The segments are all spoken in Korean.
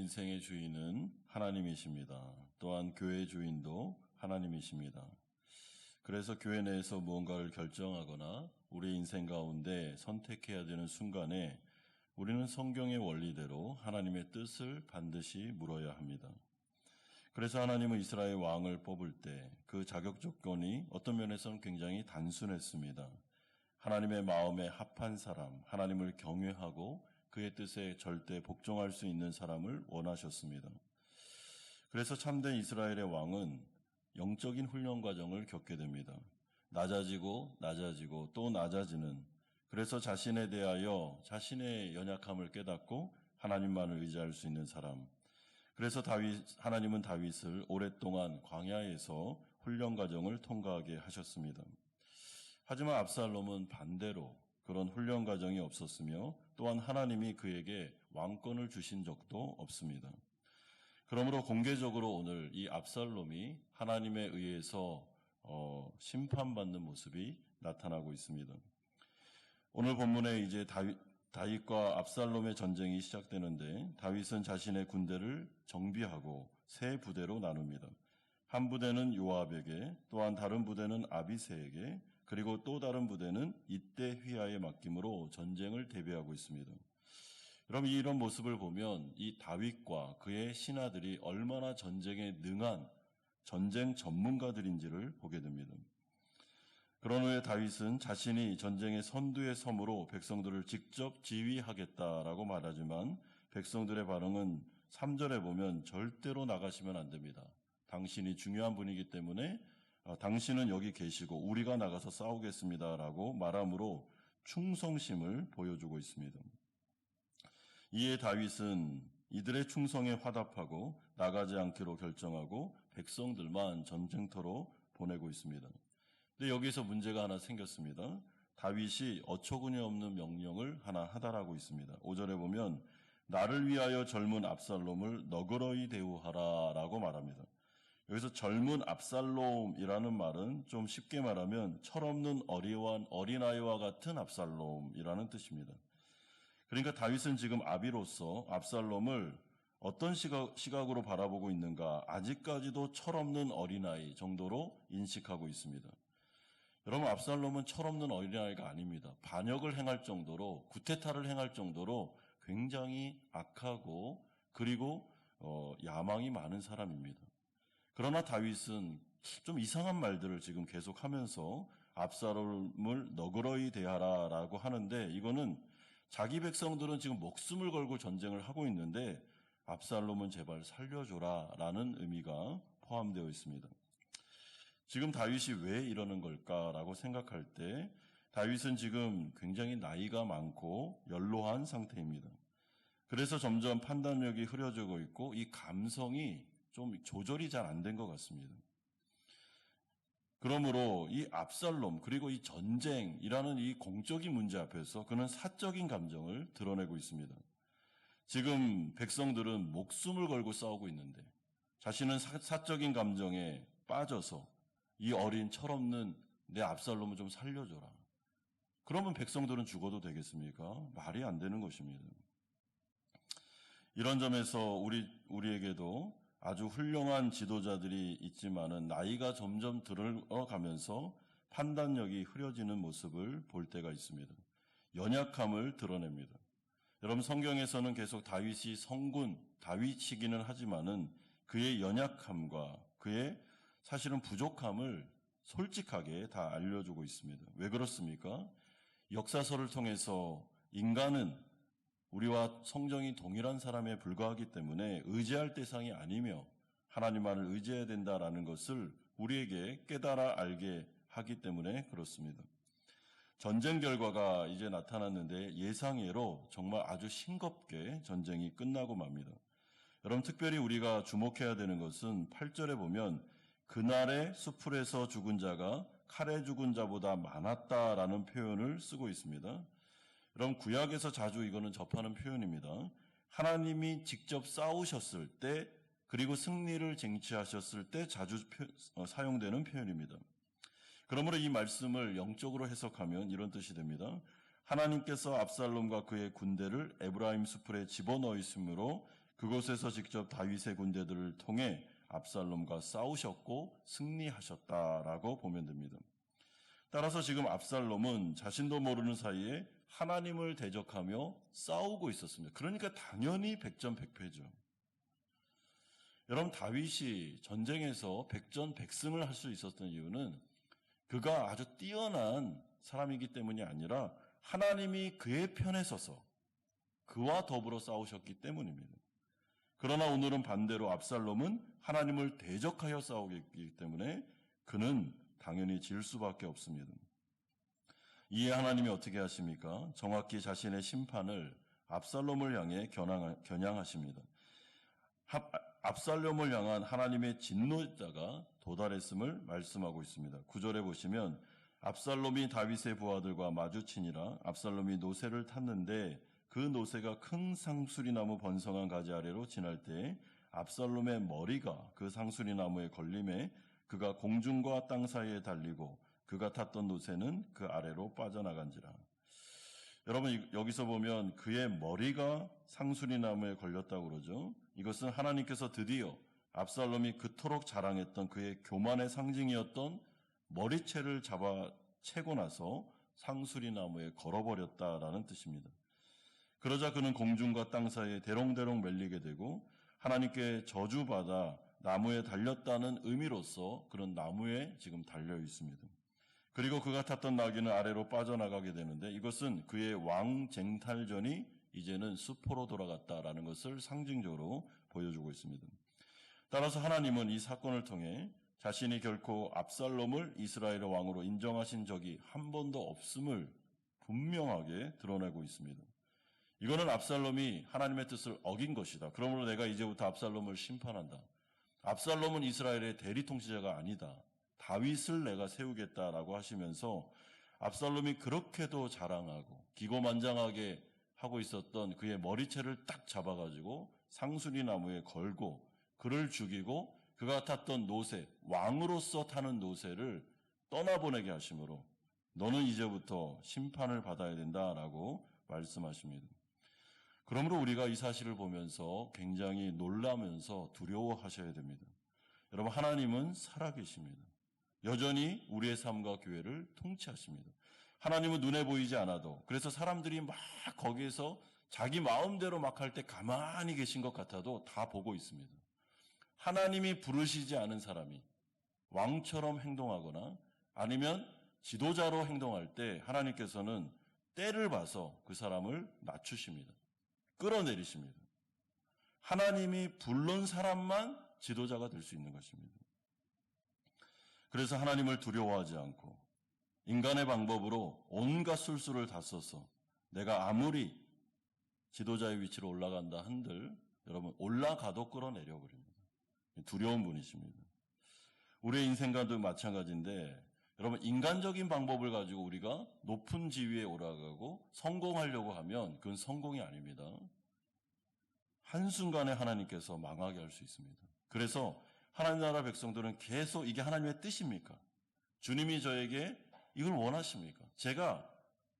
인생의 주인은 하나님이십니다. 또한 교회의 주인도 하나님이십니다. 그래서 교회 내에서 무언가를 결정하거나 우리 인생 가운데 선택해야 되는 순간에 우리는 성경의 원리대로 하나님의 뜻을 반드시 물어야 합니다. 그래서 하나님은 이스라엘 왕을 뽑을 때 그 자격 조건이 어떤 면에서는 굉장히 단순했습니다. 하나님의 마음에 합한 사람, 하나님을 경외하고 그의 뜻에 절대 복종할 수 있는 사람을 원하셨습니다. 그래서 참된 이스라엘의 왕은 영적인 훈련 과정을 겪게 됩니다. 낮아지고 또 낮아지는, 그래서 자신에 대하여 자신의 연약함을 깨닫고 하나님만을 의지할 수 있는 사람. 그래서 하나님은 다윗을 오랫동안 광야에서 훈련 과정을 통과하게 하셨습니다. 하지만 압살롬은 반대로 그런 훈련 과정이 없었으며 또한 하나님이 그에게 왕권을 주신 적도 없습니다. 그러므로 공개적으로 오늘 이 압살롬이 하나님에 의해서 심판받는 모습이 나타나고 있습니다. 오늘 본문에 이제 다윗과 압살롬의 전쟁이 시작되는데 다윗은 자신의 군대를 정비하고 세 부대로 나눕니다. 한 부대는 요압에게, 또한 다른 부대는 아비새에게, 그리고 또 다른 부대는 이떼 휘하에 맡김으로 전쟁을 대비하고 있습니다. 여러분, 이런 모습을 보면 이 다윗과 그의 신하들이 얼마나 전쟁에 능한 전쟁 전문가들인지를 보게 됩니다. 그런 후에 다윗은 자신이 전쟁의 선두에 섬으로 백성들을 직접 지휘하겠다라고 말하지만 백성들의 반응은 3절에 보면 절대로 나가시면 안 됩니다. 당신이 중요한 분이기 때문에 당신은 여기 계시고 우리가 나가서 싸우겠습니다라고 말함으로 충성심을 보여주고 있습니다. 이에 다윗은 이들의 충성에 화답하고 나가지 않기로 결정하고 백성들만 전쟁터로 보내고 있습니다. 근데 여기서 문제가 하나 생겼습니다. 다윗이 어처구니 없는 명령을 하나 하달하고 있습니다. 5절에 보면 나를 위하여 젊은 압살롬을 너그러이 대우하라 라고 말합니다. 여기서 젊은 압살롬이라는 말은 좀 쉽게 말하면 철없는 어린아이와 같은 압살롬이라는 뜻입니다. 그러니까 다윗은 지금 아비로서 압살롬을 어떤 시각으로 바라보고 있는가, 아직까지도 철없는 어린아이 정도로 인식하고 있습니다. 여러분, 압살롬은 철없는 어린아이가 아닙니다. 반역을 행할 정도로, 구테타를 행할 정도로 굉장히 악하고 그리고 야망이 많은 사람입니다. 그러나 다윗은 좀 이상한 말들을 지금 계속하면서 압살롬을 너그러이 대하라라고 하는데, 이거는 자기 백성들은 지금 목숨을 걸고 전쟁을 하고 있는데 압살롬은 제발 살려줘라라는 의미가 포함되어 있습니다. 지금 다윗이 왜 이러는 걸까라고 생각할 때 다윗은 지금 굉장히 나이가 많고 연로한 상태입니다. 그래서 점점 판단력이 흐려지고 있고 이 감성이 좀 조절이 잘 안 된 것 같습니다. 그러므로 이 압살롬 그리고 이 전쟁이라는 이 공적인 문제 앞에서 그는 사적인 감정을 드러내고 있습니다. 지금 백성들은 목숨을 걸고 싸우고 있는데 자신은 사적인 감정에 빠져서 이 어린 철없는 내 압살롬을 좀 살려줘라. 그러면 백성들은 죽어도 되겠습니까? 말이 안 되는 것입니다. 이런 점에서 우리에게도 아주 훌륭한 지도자들이 있지만은 나이가 점점 들어가면서 판단력이 흐려지는 모습을 볼 때가 있습니다. 연약함을 드러냅니다. 여러분, 성경에서는 계속 다윗이 성군, 다윗이기는 하지만은 그의 연약함과 그의 사실은 부족함을 솔직하게 다 알려주고 있습니다. 왜 그렇습니까? 역사서를 통해서 인간은 우리와 성정이 동일한 사람에 불과하기 때문에 의지할 대상이 아니며 하나님만을 의지해야 된다라는 것을 우리에게 깨달아 알게 하기 때문에 그렇습니다. 전쟁 결과가 이제 나타났는데 예상외로 정말 아주 싱겁게 전쟁이 끝나고 맙니다. 여러분, 특별히 우리가 주목해야 되는 것은 8절에 보면 그날의 수풀에서 죽은 자가 칼에 죽은 자보다 많았다라는 표현을 쓰고 있습니다. 여러분, 구약에서 자주 이거는 접하는 표현입니다. 하나님이 직접 싸우셨을 때 그리고 승리를 쟁취하셨을 때 자주 사용되는 표현입니다. 그러므로 이 말씀을 영적으로 해석하면 이런 뜻이 됩니다. 하나님께서 압살롬과 그의 군대를 에브라임 수풀에 집어넣으심으로 그곳에서 직접 다윗의 군대들을 통해 압살롬과 싸우셨고 승리하셨다라고 보면 됩니다. 따라서 지금 압살롬은 자신도 모르는 사이에 하나님을 대적하며 싸우고 있었습니다. 그러니까 당연히 백전백패죠. 여러분, 다윗이 전쟁에서 백전백승을 할 수 있었던 이유는 그가 아주 뛰어난 사람이기 때문이 아니라 하나님이 그의 편에 서서 그와 더불어 싸우셨기 때문입니다. 그러나 오늘은 반대로 압살롬은 하나님을 대적하여 싸우기 때문에 그는 당연히 질 수밖에 없습니다. 이에 하나님이 어떻게 하십니까? 정확히 자신의 심판을 압살롬을 향해 겨냥하십니다. 압살롬을 향한 하나님의 진노자가 도달했음을 말씀하고 있습니다. 9절에 보시면 압살롬이 다윗의 부하들과 마주치니라. 압살롬이 노새를 탔는데 그 노새가 큰 상수리나무 번성한 가지 아래로 지날 때 압살롬의 머리가 그 상수리나무에 걸림에 그가 공중과 땅 사이에 달리고 그가 탔던 노새는 그 아래로 빠져나간지라. 여러분, 여기서 보면 그의 머리가 상수리나무에 걸렸다고 그러죠. 이것은 하나님께서 드디어 압살롬이 그토록 자랑했던 그의 교만의 상징이었던 머리채를 잡아채고 나서 상수리나무에 걸어버렸다라는 뜻입니다. 그러자 그는 공중과 땅 사이에 대롱대롱 밀리게 되고 하나님께 저주받아 나무에 달렸다는 의미로서 그런 나무에 지금 달려 있습니다. 그리고 그가 탔던 나귀는 아래로 빠져나가게 되는데 이것은 그의 왕쟁탈전이 이제는 수포로 돌아갔다라는 것을 상징적으로 보여주고 있습니다. 따라서 하나님은 이 사건을 통해 자신이 결코 압살롬을 이스라엘의 왕으로 인정하신 적이 한 번도 없음을 분명하게 드러내고 있습니다. 이거는 압살롬이 하나님의 뜻을 어긴 것이다. 그러므로 내가 이제부터 압살롬을 심판한다. 압살롬은 이스라엘의 대리 통치자가 아니다. 다윗을 내가 세우겠다라고 하시면서 압살롬이 그렇게도 자랑하고 기고만장하게 하고 있었던 그의 머리채를 딱 잡아가지고 상수리 나무에 걸고 그를 죽이고 그가 탔던 노새, 왕으로서 타는 노새를 떠나보내게 하심으로 너는 이제부터 심판을 받아야 된다라고 말씀하십니다. 그러므로 우리가 이 사실을 보면서 굉장히 놀라면서 두려워하셔야 됩니다. 여러분, 하나님은 살아계십니다. 여전히 우리의 삶과 교회를 통치하십니다. 하나님은 눈에 보이지 않아도, 그래서 사람들이 막 거기에서 자기 마음대로 막 할 때 가만히 계신 것 같아도 다 보고 있습니다. 하나님이 부르시지 않은 사람이 왕처럼 행동하거나 아니면 지도자로 행동할 때 하나님께서는 때를 봐서 그 사람을 낮추십니다. 끌어내리십니다. 하나님이 부른 사람만 지도자가 될 수 있는 것입니다. 그래서 하나님을 두려워하지 않고 인간의 방법으로 온갖 술수를 다 써서 내가 아무리 지도자의 위치로 올라간다 한들 여러분 올라가도 끌어내려버립니다. 두려운 분이십니다. 우리의 인생과도 마찬가지인데 여러분 인간적인 방법을 가지고 우리가 높은 지위에 올라가고 성공하려고 하면 그건 성공이 아닙니다. 한순간에 하나님께서 망하게 할 수 있습니다. 그래서 하나님 나라 백성들은 계속 이게 하나님의 뜻입니까? 주님이 저에게 이걸 원하십니까? 제가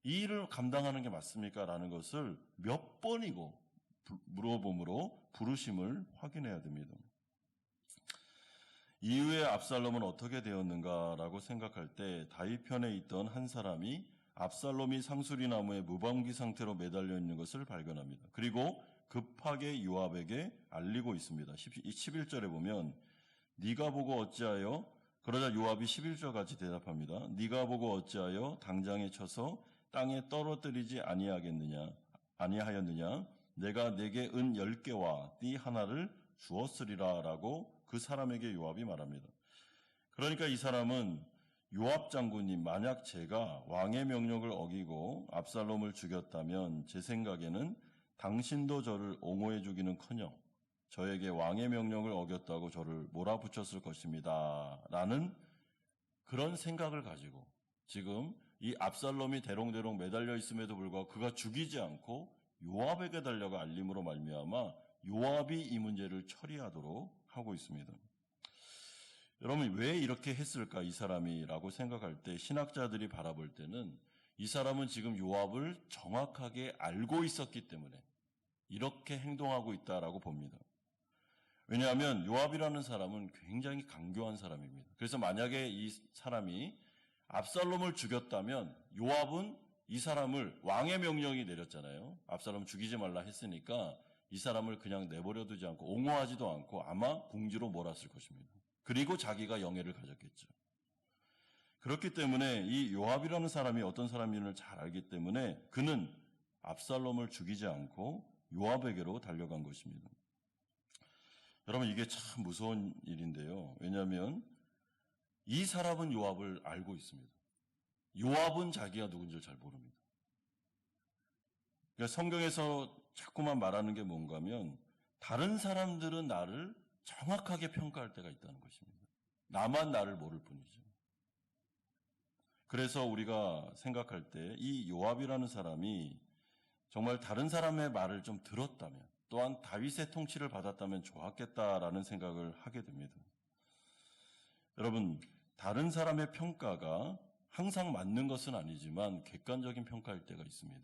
이 일을 감당하는 게 맞습니까? 라는 것을 몇 번이고 물어봄으로 부르심을 확인해야 됩니다. 이후에 압살롬은 어떻게 되었는가라고 생각할 때 다윗 편에 있던 한 사람이 압살롬이 상수리 나무에 무방비 상태로 매달려 있는 것을 발견합니다. 그리고 급하게 요압에게 알리고 있습니다. 11절에 보면 네가 보고 어찌하여, 그러자 요압이 11절 같이 대답합니다. 네가 보고 어찌하여 당장에 쳐서 땅에 떨어뜨리지 아니하였느냐? 내가 내게 은 10개와 띠 하나를 주었으리라 라고 그 사람에게 요압이 말합니다. 그러니까 이 사람은 요압 장군님, 만약 제가 왕의 명령을 어기고 압살롬을 죽였다면 제 생각에는 당신도 저를 옹호해 주기는커녕 저에게 왕의 명령을 어겼다고 저를 몰아붙였을 것입니다. 라는 그런 생각을 가지고 지금 이 압살롬이 대롱대롱 매달려 있음에도 불구하고 그가 죽이지 않고 요압에게 달려가 알림으로 말미암아 요압이 이 문제를 처리하도록 하고 있습니다. 여러분 왜 이렇게 했을까 이 사람이라고 생각할 때 신학자들이 바라볼 때는 이 사람은 지금 요압을 정확하게 알고 있었기 때문에 이렇게 행동하고 있다라고 봅니다. 왜냐하면 요압이라는 사람은 굉장히 강교한 사람입니다. 그래서 만약에 이 사람이 압살롬을 죽였다면 요압은 이 사람을 왕의 명령이 내렸잖아요. 압살롬 죽이지 말라 했으니까 이 사람을 그냥 내버려두지 않고 옹호하지도 않고 아마 궁지로 몰았을 것입니다. 그리고 자기가 영예를 가졌겠죠. 그렇기 때문에 이 요압이라는 사람이 어떤 사람인지를 잘 알기 때문에 그는 압살롬을 죽이지 않고 요압에게로 달려간 것입니다. 여러분, 이게 참 무서운 일인데요. 왜냐하면 이 사람은 요압을 알고 있습니다. 요압은 자기가 누군지 잘 모릅니다. 그러니까 성경에서 자꾸만 말하는 게 뭔가 하면 다른 사람들은 나를 정확하게 평가할 때가 있다는 것입니다. 나만 나를 모를 뿐이죠. 그래서 우리가 생각할 때 이 요압이라는 사람이 정말 다른 사람의 말을 좀 들었다면 또한 다윗의 통치를 받았다면 좋았겠다라는 생각을 하게 됩니다. 여러분, 다른 사람의 평가가 항상 맞는 것은 아니지만 객관적인 평가일 때가 있습니다.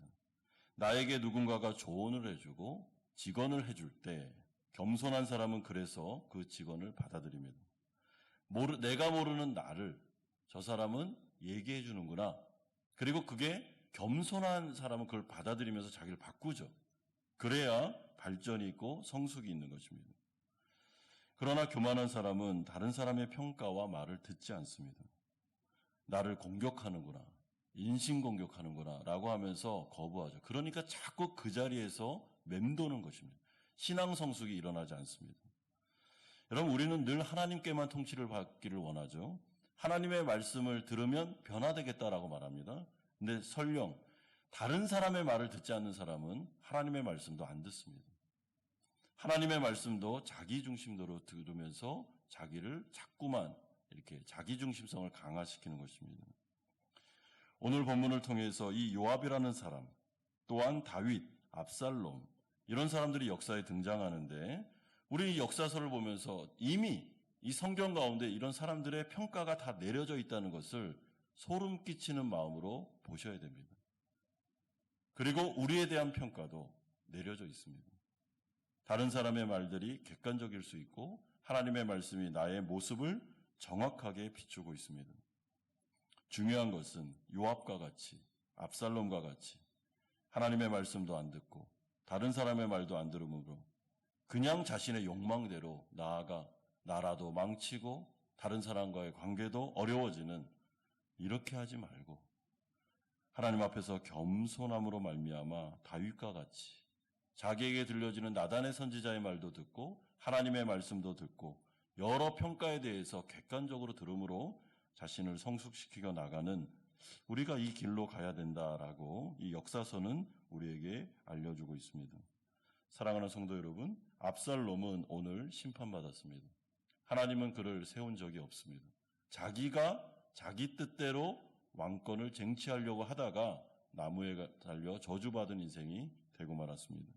나에게 누군가가 조언을 해주고 직언을 해줄 때 겸손한 사람은 그래서 그 직언을 받아들입니다. 내가 모르는 나를 저 사람은 얘기해 주는구나. 그리고 그게 겸손한 사람은 그걸 받아들이면서 자기를 바꾸죠. 그래야 발전이 있고 성숙이 있는 것입니다. 그러나 교만한 사람은 다른 사람의 평가와 말을 듣지 않습니다. 나를 공격하는구나, 인신공격하는구나 라고 하면서 거부하죠. 그러니까 자꾸 그 자리에서 맴도는 것입니다. 신앙 성숙이 일어나지 않습니다. 여러분, 우리는 늘 하나님께만 통치를 받기를 원하죠. 하나님의 말씀을 들으면 변화되겠다라고 말합니다. 근데 설령 다른 사람의 말을 듣지 않는 사람은 하나님의 말씀도 안 듣습니다. 하나님의 말씀도 자기 중심도로 들으면서 자기를 자꾸만 이렇게 자기 중심성을 강화시키는 것입니다. 오늘 본문을 통해서 이 요압이라는 사람, 또한 다윗, 압살롬 이런 사람들이 역사에 등장하는데 우리 역사서를 보면서 이미 이 성경 가운데 이런 사람들의 평가가 다 내려져 있다는 것을 소름 끼치는 마음으로 보셔야 됩니다. 그리고 우리에 대한 평가도 내려져 있습니다. 다른 사람의 말들이 객관적일 수 있고 하나님의 말씀이 나의 모습을 정확하게 비추고 있습니다. 중요한 것은 요압과 같이 압살롬과 같이 하나님의 말씀도 안 듣고 다른 사람의 말도 안 들으므로 그냥 자신의 욕망대로 나아가 나라도 망치고 다른 사람과의 관계도 어려워지는 이렇게 하지 말고 하나님 앞에서 겸손함으로 말미암아 다윗과 같이 자기에게 들려지는 나단의 선지자의 말도 듣고 하나님의 말씀도 듣고 여러 평가에 대해서 객관적으로 들음으로 자신을 성숙시키고 나가는 우리가 이 길로 가야 된다라고 이 역사서는 우리에게 알려주고 있습니다. 사랑하는 성도 여러분, 압살롬은 오늘 심판받았습니다. 하나님은 그를 세운 적이 없습니다. 자기가 자기 뜻대로 왕권을 쟁취하려고 하다가 나무에 달려 저주받은 인생이 되고 말았습니다.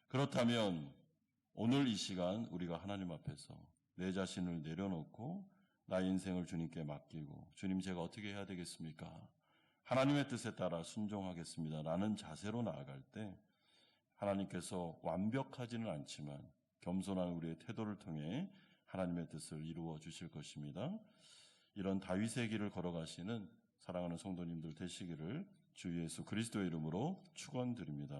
그렇다면 오늘 이 시간 우리가 하나님 앞에서 내 자신을 내려놓고 나의 인생을 주님께 맡기고 주님 제가 어떻게 해야 되겠습니까? 하나님의 뜻에 따라 순종하겠습니다. 라는 자세로 나아갈 때 하나님께서 완벽하지는 않지만 겸손한 우리의 태도를 통해 하나님의 뜻을 이루어 주실 것입니다. 이런 다윗의 길을 걸어가시는 사랑하는 성도님들 되시기를 주 예수 그리스도의 이름으로 축원드립니다.